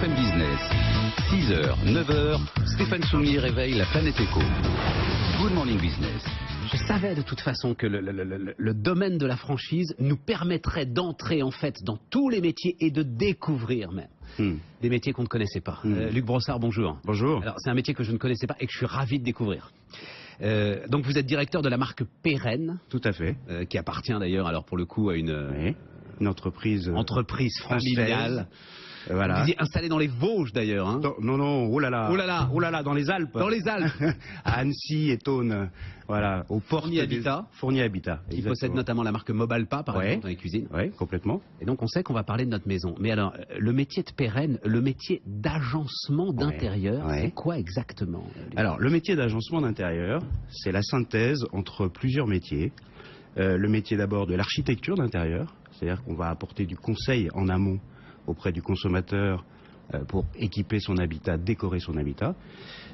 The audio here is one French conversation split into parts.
BFM Business. 6h, 9h, Stéphane Soumier réveille la planète éco. Good morning business. Je savais de toute façon que le domaine de la franchise nous permettrait d'entrer en fait dans tous les métiers et de découvrir même des métiers qu'on ne connaissait pas. Luc Brossard, bonjour. Bonjour. Alors c'est un métier que je ne connaissais pas et que je suis ravi de découvrir. Donc vous êtes directeur de la marque Pérenne. Tout à fait. Qui appartient d'ailleurs alors pour le coup à une entreprise familiale. Voilà. Vous étiez installé dans les Vosges d'ailleurs. Hein. Non, oh là là, dans les Alpes. Dans les Alpes. À Annecy et Thônes, voilà, aux portes Fournier Habitat. Fournier Habitat. Qui possède notamment la marque Mobalpa par exemple dans les cuisines. Oui, complètement. Et donc on sait qu'on va parler de notre maison. Mais alors, le métier de Pérenne, le métier d'agencement d'intérieur, c'est quoi exactement? Alors, le métier d'agencement d'intérieur, c'est la synthèse entre plusieurs métiers. Le métier d'abord de l'architecture d'intérieur, c'est-à-dire qu'on va apporter du conseil en amont auprès du consommateur pour équiper son habitat, décorer son habitat.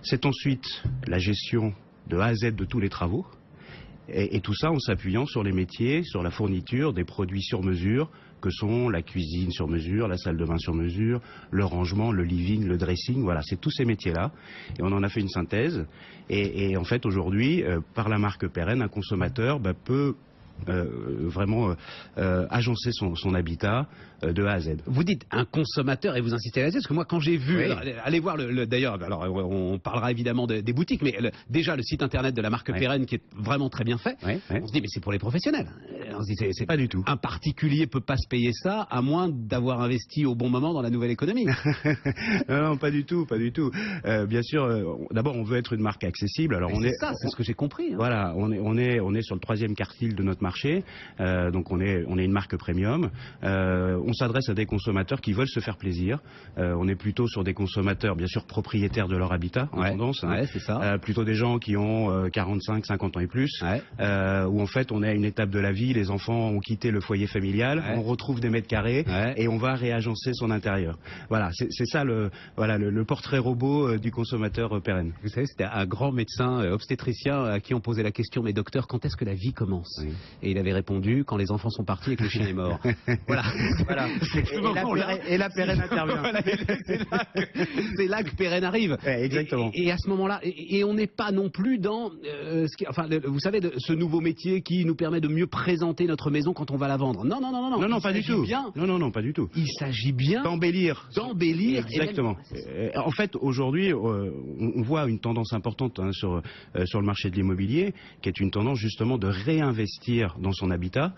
C'est ensuite la gestion de A à Z de tous les travaux. Et tout ça en s'appuyant sur les métiers, sur la fourniture des produits sur mesure, que sont la cuisine sur mesure, la salle de bain sur mesure, le rangement, le living, le dressing. Voilà, c'est tous ces métiers-là. Et on en a fait une synthèse. Et en fait, aujourd'hui, par la marque Pérenne, un consommateur peut vraiment agencer son habitat de A à Z. Vous dites un consommateur et vous insistez là-dessus parce que moi quand j'ai vu, allez voir d'ailleurs, alors on parlera évidemment des boutiques, mais déjà le site internet de la marque Pérenne qui est vraiment très bien fait, on se dit mais c'est pour les professionnels. On se dit c'est pas du tout. Un particulier peut pas se payer ça à moins d'avoir investi au bon moment dans la nouvelle économie. Non, pas du tout, pas du tout. Bien sûr, d'abord on veut être une marque accessible. Alors c'est ce que j'ai compris. Hein. Voilà, on est sur le 3e quartile de notre marché, donc on est une marque premium. On s'adresse à des consommateurs qui veulent se faire plaisir. On est plutôt sur des consommateurs, bien sûr, propriétaires de leur habitat, en tendance. C'est ça. Plutôt des gens qui ont 45, 50 ans et plus, où en fait on est à une étape de la vie, les enfants ont quitté le foyer familial, on retrouve des mètres carrés et on va réagencer son intérieur. Voilà, c'est ça le portrait robot du consommateur Pérenne. Vous savez, c'était un grand médecin obstétricien à qui on posait la question, mais docteur, quand est-ce que la vie commence? Et il avait répondu, quand les enfants sont partis et que le chien est mort. Voilà. Et la Pérenne intervient. Voilà, c'est là que Pérenne arrive. Exactement. Et à ce moment-là, et on n'est pas non plus dans, vous savez, ce nouveau métier qui nous permet de mieux présenter notre maison quand on va la vendre. Non, pas du tout. Non, pas du tout. Il s'agit bien d'embellir. Exactement. En fait, aujourd'hui, on voit une tendance importante sur le marché de l'immobilier, qui est une tendance justement de réinvestir dans son habitat.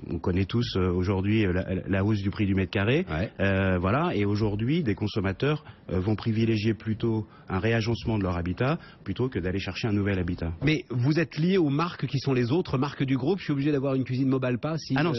On connaît tous aujourd'hui la hausse du prix du mètre carré. Voilà. Et aujourd'hui, des consommateurs vont privilégier plutôt un réagencement de leur habitat plutôt que d'aller chercher un nouvel habitat. Mais vous êtes lié aux marques qui sont les autres marques du groupe. Je suis obligé d'avoir une cuisine Mobalpa si non,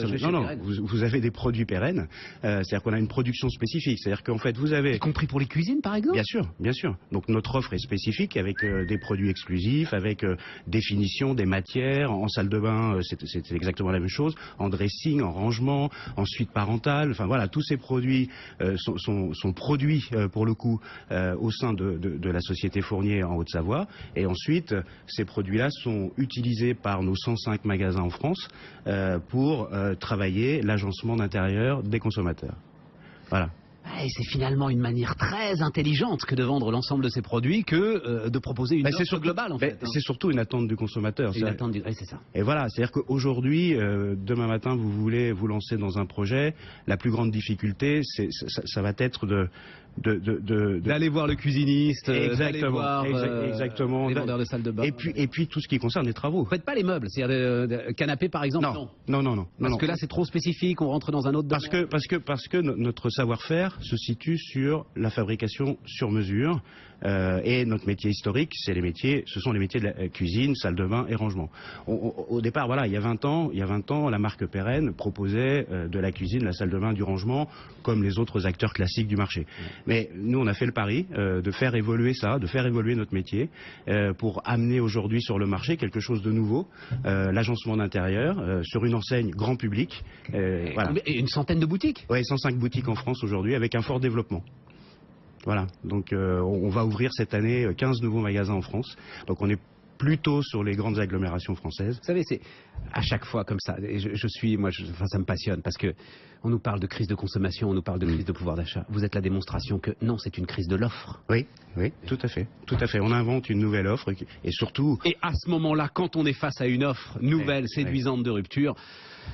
vous avez des produits pérennes. C'est-à-dire qu'on a une production spécifique. C'est-à-dire qu'en fait, vous avez... Y compris pour les cuisines, par exemple? Bien sûr. Donc notre offre est spécifique avec des produits exclusifs, avec définition des matières. En salle de bain, c'est exactement la même chose. En dressing, en rangement, en suite parentale. Enfin voilà, tous ces produits sont produits pour le coup au sein de la société Fournier en Haute-Savoie. Et ensuite, ces produits-là sont utilisés par nos 105 magasins en France pour travailler l'agencement d'intérieur des consommateurs. Voilà. Et c'est finalement une manière très intelligente que de vendre l'ensemble de ces produits que de proposer une offre globale en fait. C'est surtout une attente du consommateur. C'est ça. Et voilà, c'est-à-dire qu'aujourd'hui, demain matin, vous voulez vous lancer dans un projet, la plus grande difficulté, ça va être d'aller voir le cuisiniste, d'aller voir exactement, les vendeurs de salles de bain. Et puis tout ce qui concerne les travaux. Vous faites pas les meubles, c'est-à-dire canapé par exemple? Non. Parce que là c'est trop spécifique, on rentre dans un autre domaine. Parce que notre savoir-faire se situe sur la fabrication sur mesure et notre métier historique, ce sont les métiers de la cuisine, salle de bain et rangement. Au départ, voilà, il y a 20 ans, la marque Pérenne proposait de la cuisine, la salle de bain, du rangement, comme les autres acteurs classiques du marché. Mais nous, on a fait le pari de faire évoluer ça, de faire évoluer notre métier pour amener aujourd'hui sur le marché quelque chose de nouveau, l'agencement d'intérieur, sur une enseigne grand public. Voilà. Et une centaine de boutiques? Oui, 105 boutiques en France aujourd'hui, avec un fort développement. Voilà, donc on va ouvrir cette année 15 nouveaux magasins en France. Donc on est plutôt sur les grandes agglomérations françaises. Vous savez, c'est à chaque fois comme ça. Et enfin, ça me passionne parce que on nous parle de crise de consommation, on nous parle de crise de pouvoir d'achat. Vous êtes la démonstration que non, c'est une crise de l'offre. Oui, tout à fait. On invente une nouvelle offre et surtout. Et à ce moment-là, quand on est face à une offre nouvelle, séduisante de rupture.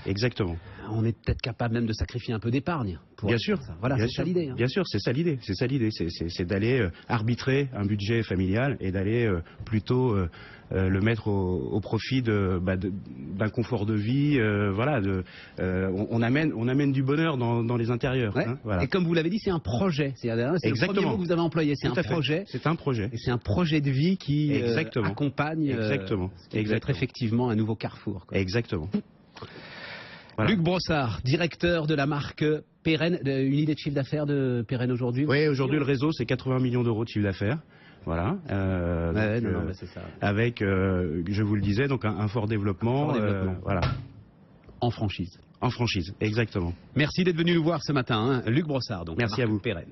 Exactement. On est peut-être capable même de sacrifier un peu d'épargne. Bien sûr. Voilà, c'est ça l'idée. Bien sûr, c'est ça l'idée. C'est d'aller arbitrer un budget familial et d'aller plutôt le mettre au profit d'un confort de vie. On amène du bonheur dans les intérieurs. Ouais. Voilà. Et comme vous l'avez dit, c'est un projet. C'est le premier mot que vous avez employé. C'est un projet. C'est un projet. Et c'est un projet de vie qui accompagne. Exactement. Être effectivement un nouveau carrefour. Quoi. Exactement. Voilà. Luc Brossard, directeur de la marque Pérenne. Une idée de chiffre d'affaires de Pérenne aujourd'hui? Oui, aujourd'hui le réseau c'est 80 millions d'euros de chiffre d'affaires. Voilà. C'est ça. Avec, je vous le disais, donc un fort développement. Voilà. En franchise. En franchise, exactement. Merci d'être venu nous voir ce matin, hein. Luc Brossard. Donc, merci à vous. Pérenne.